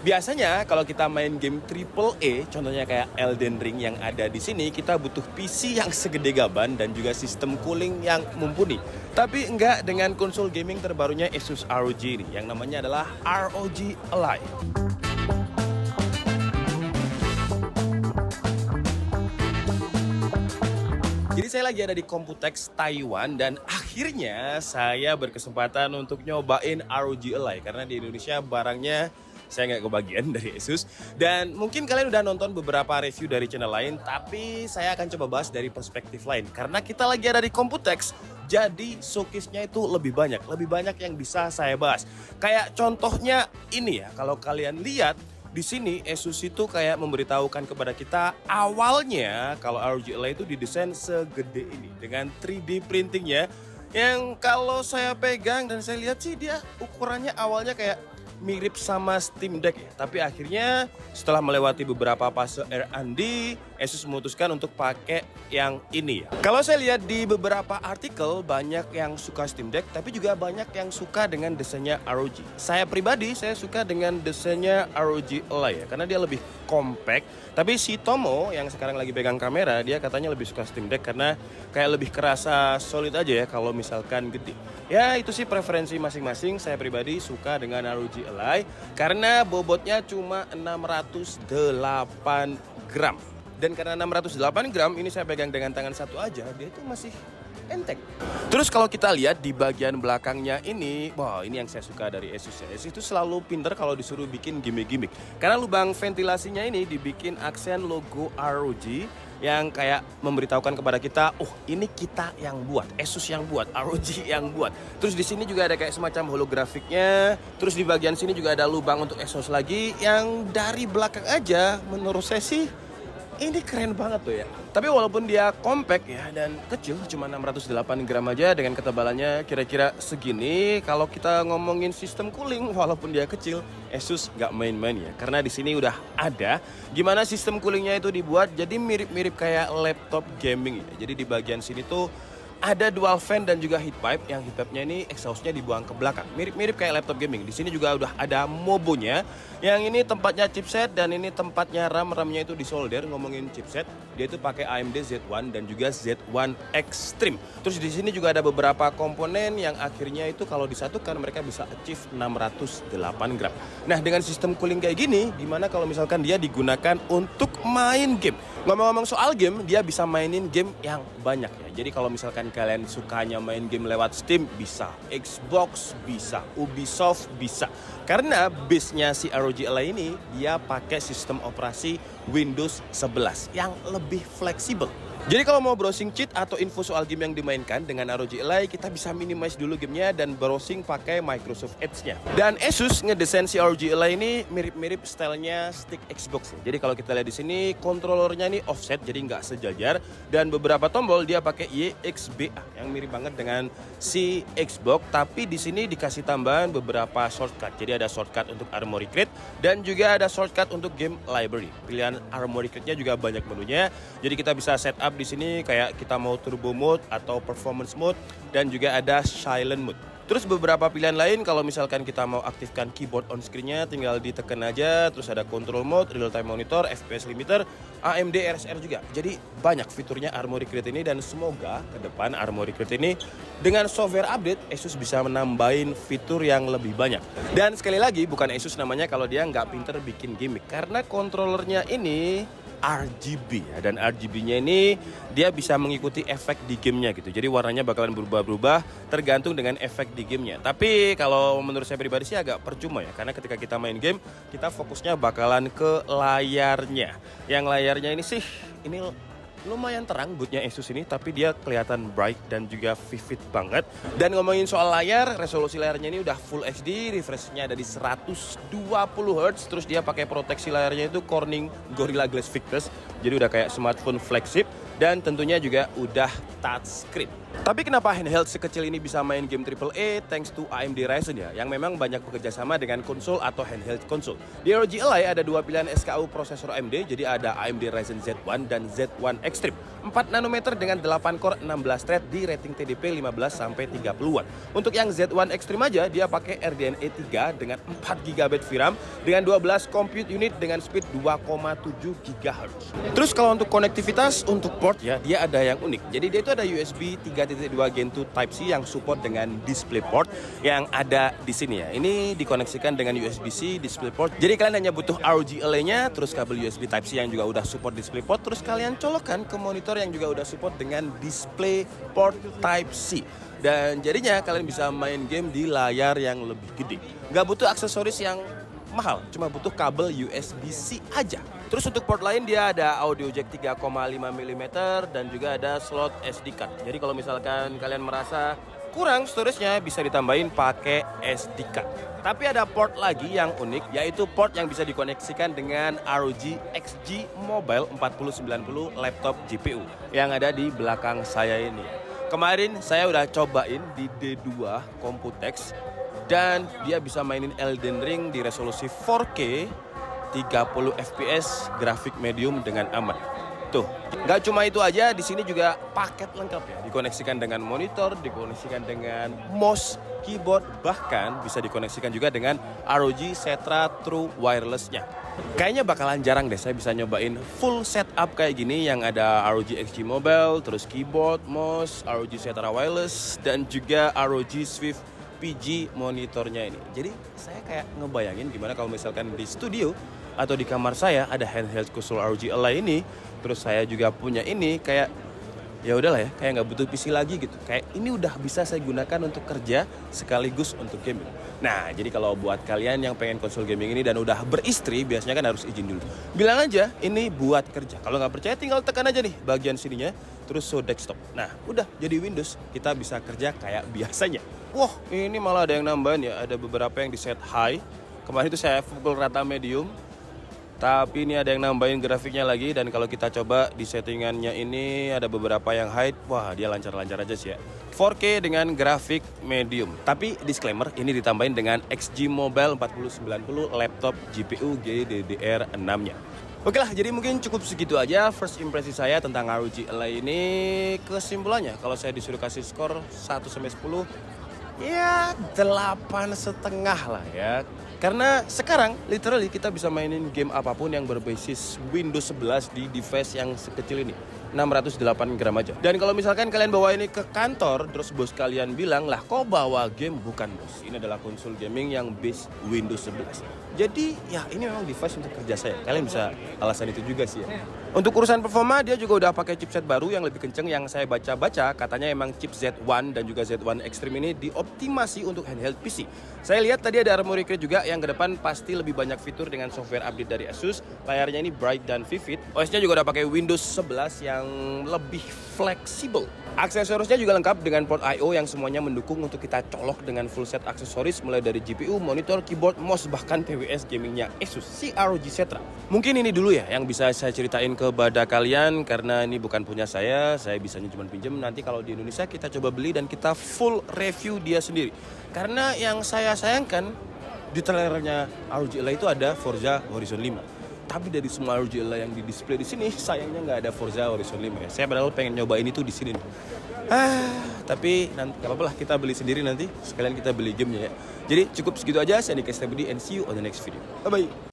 Biasanya kalau kita main game triple A, contohnya kayak Elden Ring yang ada di sini, kita butuh PC yang segede gaban dan juga sistem cooling yang mumpuni. Tapi enggak dengan konsol gaming terbarunya Asus ROG ini, yang namanya adalah ROG Ally. Jadi saya lagi ada di Computex Taiwan dan akhirnya saya berkesempatan untuk nyobain ROG Ally karena di Indonesia barangnya saya nggak kebagian dari Asus. Dan mungkin kalian udah nonton beberapa review dari channel lain, tapi saya akan coba bahas dari perspektif lain. Karena kita lagi ada di Computex, jadi showcase-nya itu lebih banyak yang bisa saya bahas. Kayak contohnya ini ya, kalau kalian lihat, di sini Asus itu kayak memberitahukan kepada kita awalnya kalau ROG Ally itu didesain segede ini dengan 3D printingnya yang kalau saya pegang dan saya lihat sih dia ukurannya awalnya kayak mirip sama Steam Deck ya. Tapi akhirnya setelah melewati beberapa fase R&D, Asus memutuskan untuk pakai yang ini ya. Kalau saya lihat di beberapa artikel banyak yang suka Steam Deck, tapi juga banyak yang suka dengan desainnya ROG. Saya pribadi saya suka dengan desainnya ROG Ally ya, karena dia lebih compact. Tapi si Tomo yang sekarang lagi pegang kamera, dia katanya lebih suka Steam Deck karena kayak lebih kerasa solid aja ya kalau misalkan gede. Ya itu sih preferensi masing-masing. Saya pribadi suka dengan ROG Ally karena bobotnya cuma 608 gram. Dan karena 608 gram ini saya pegang dengan tangan satu aja, dia itu masih enteng. Terus kalau kita lihat di bagian belakangnya ini, wah ini yang saya suka dari Asus ya. Asus itu selalu pinter kalau disuruh bikin gimmick-gimmick. Karena lubang ventilasinya ini dibikin aksen logo ROG yang kayak memberitahukan kepada kita, oh ini kita yang buat, Asus yang buat, ROG yang buat. Terus di sini juga ada kayak semacam holografiknya. Terus di bagian sini juga ada lubang untuk exhaust lagi yang dari belakang aja menurut saya sih ini keren banget tuh ya. Tapi walaupun dia compact ya dan kecil, cuma 608 gram aja dengan ketebalannya kira-kira segini. Kalau kita ngomongin sistem cooling, walaupun dia kecil, Asus nggak main-main ya. Karena di sini udah ada gimana sistem coolingnya itu dibuat. Jadi mirip-mirip kayak laptop gaming ya. Jadi di bagian sini tuh ada dual fan dan juga heat pipe. Yang heat pipe-nya ini exhaust-nya dibuang ke belakang. Mirip-mirip kayak laptop gaming. Di sini juga udah ada mobonya. Yang ini tempatnya chipset dan ini tempatnya RAM. RAM-nya itu disolder. Ngomongin chipset, dia itu pakai AMD Z1 dan juga Z1 Extreme. Terus di sini juga ada beberapa komponen yang akhirnya itu kalau disatukan mereka bisa achieve 608 gram. Nah, dengan sistem cooling kayak gini, gimana kalau misalkan dia digunakan untuk main game? Ngomong-ngomong soal game, dia bisa mainin game yang banyak ya. Jadi kalau misalkan kalian sukanya main game lewat Steam, bisa. Xbox bisa, Ubisoft bisa. Karena base-nya si ROG Ally ini, dia pakai sistem operasi Windows 11 yang lebih fleksibel. Jadi kalau mau browsing cheat atau info soal game yang dimainkan dengan ROG Ally, kita bisa minimize dulu gamenya dan browsing pakai Microsoft Edge-nya. Dan Asus ngedesain si ROG Ally ini mirip-mirip stylenya stick Xbox. Jadi kalau kita lihat di sini, kontrolernya ini offset, jadi nggak sejajar. Dan beberapa tombol dia pakai YXBA yang mirip banget dengan si Xbox. Tapi di sini dikasih tambahan beberapa shortcut. Jadi ada shortcut untuk Armoury Crate dan juga ada shortcut untuk game library. Pilihan Armoury Crate-nya juga banyak menunya. Jadi kita bisa setup di sini kayak kita mau turbo mode atau performance mode dan juga ada silent mode. Terus beberapa pilihan lain kalau misalkan kita mau aktifkan keyboard on screen-nya tinggal ditekan aja. Terus ada control mode, real time monitor, FPS limiter, AMD RSR juga. Jadi banyak fiturnya Armoury Crate ini dan semoga ke depan Armoury Crate ini dengan software update Asus bisa menambahin fitur yang lebih banyak. Dan sekali lagi bukan Asus namanya kalau dia nggak pinter bikin gimmick karena kontrolernya ini RGB ya, dan RGB-nya ini dia bisa mengikuti efek di gamenya gitu. Jadi warnanya bakalan berubah-berubah tergantung dengan efek di gamenya. Tapi kalau menurut saya pribadi sih agak percuma ya, karena ketika kita main game kita fokusnya bakalan ke layarnya. Yang layarnya ini sih ini lumayan terang bootnya Asus ini, tapi dia kelihatan bright dan juga vivid banget. Dan ngomongin soal layar, resolusi layarnya ini udah Full HD, refresh-nya ada di 120 Hz. Terus dia pakai proteksi layarnya itu Corning Gorilla Glass Victus. Jadi udah kayak smartphone flagship dan tentunya juga udah touchscreen. Tapi kenapa handheld sekecil ini bisa main game AAA? Thanks to AMD Ryzen ya, yang memang banyak bekerja sama dengan konsol atau handheld konsol. Di ROG Ally ada dua pilihan SKU prosesor AMD, jadi ada AMD Ryzen Z1 dan Z1 Extreme. 4 nanometer dengan 8 core 16 thread di rating TDP 15 sampai 30-an. Untuk yang Z1 Extreme aja dia pakai RDNA 3 dengan 4 GB VRAM dengan 12 compute unit dengan speed 2,7 GHz. Terus kalau untuk konektivitas untuk port ya, dia ada yang unik. Jadi dia itu ada USB 3.2 Gen 2 Type C yang support dengan DisplayPort yang ada di sini ya. Ini dikoneksikan dengan USB-C DisplayPort. Jadi kalian hanya butuh ROG Ally-nya, terus kabel USB Type C yang juga udah support DisplayPort, terus kalian colokkan ke monitor yang juga udah support dengan DisplayPort Type C. Dan jadinya kalian bisa main game di layar yang lebih gede. Nggak butuh aksesoris yang mahal, cuma butuh kabel USB-C aja. Terus untuk port lain dia ada audio jack 3,5 mm dan juga ada slot SD card. Jadi kalau misalkan kalian merasa kurang storage-nya bisa ditambahin pakai SD card. Tapi ada port lagi yang unik, yaitu port yang bisa dikoneksikan dengan ROG XG Mobile 4090 laptop GPU yang ada di belakang saya ini. Kemarin saya udah cobain di D2 Computex dan dia bisa mainin Elden Ring di resolusi 4K 30 FPS grafik medium dengan aman. Tuh, nggak cuma itu aja, di sini juga paket lengkap ya. Dikoneksikan dengan monitor, dikoneksikan dengan mouse, keyboard, bahkan bisa dikoneksikan juga dengan ROG Setra True Wireless-nya. Kayaknya bakalan jarang deh saya bisa nyobain full setup kayak gini yang ada ROG XG Mobile, terus keyboard, mouse, ROG Setra Wireless, dan juga ROG Swift PG monitornya ini. Jadi saya kayak ngebayangin gimana kalau misalkan di studio atau di kamar saya ada handheld konsol ROG Ally ini, terus saya juga punya ini, kayak ya udahlah ya, kayak nggak butuh PC lagi gitu. Kayak ini udah bisa saya gunakan untuk kerja sekaligus untuk gaming. Nah, jadi kalau buat kalian yang pengen konsol gaming ini dan udah beristri, biasanya kan harus izin dulu. Bilang aja ini buat kerja. Kalau nggak percaya tinggal tekan aja nih bagian sininya, terus show desktop. Nah, udah jadi Windows, kita bisa kerja kayak biasanya. Wah, ini malah ada yang nambahin ya, ada beberapa yang di set high. Kemarin itu saya pukul rata medium. Tapi ini ada yang nambahin grafiknya lagi, dan kalau kita coba di settingannya ini ada beberapa yang high. Wah, dia lancar-lancar aja sih ya. 4K dengan grafik medium. Tapi disclaimer, ini ditambahin dengan XG Mobile 4090 laptop GPU GDDR6-nya. Oke lah, jadi mungkin cukup segitu aja first impresi saya tentang ROG Ally ini. Kesimpulannya, kalau saya disuruh kasih skor 1-10, ya 8,5 lah ya. Karena sekarang literally kita bisa mainin game apapun yang berbasis Windows 11 di device yang sekecil ini. 608 gram aja. Dan kalau misalkan kalian bawa ini ke kantor, terus bos kalian bilang, lah kok bawa game? Bukan bos, ini adalah konsol gaming yang base Windows 11. Jadi ya ini memang device untuk kerja saya. Kalian bisa alasan itu juga sih ya. Untuk urusan performa dia juga udah pakai chipset baru yang lebih kenceng. Yang saya baca-baca katanya emang chip Z1 dan juga Z1 Extreme ini dioptimasi untuk handheld PC. Saya lihat tadi ada memory card juga yang ke depan pasti lebih banyak fitur dengan software update dari Asus. Layarnya ini bright dan vivid. OS-nya juga udah pakai Windows 11 yang lebih fleksibel. Aksesorisnya juga lengkap dengan port I/O yang semuanya mendukung untuk kita colok dengan full set aksesoris mulai dari GPU, monitor, keyboard, mouse, bahkan TWS gamingnya Asus si ROG Setra. Mungkin ini dulu ya yang bisa saya ceritain kepada kalian karena ini bukan punya saya bisanya cuma pinjem. Nanti kalau di Indonesia kita coba beli dan kita full review dia sendiri. Karena yang saya sayangkan di trailernya ROG Ally itu ada Forza Horizon 5. Tapi dari semua ROG Ally yang di display di sini, sayangnya nggak ada Forza Horizon 5 ya. Saya padahal pengen nyobain itu di sini. Tapi nanti nggak apa-apa lah, kita beli sendiri nanti. Sekalian kita beli gamenya ya. Jadi cukup segitu aja. Saya Nick Estabudi and see you on the next video. Bye bye.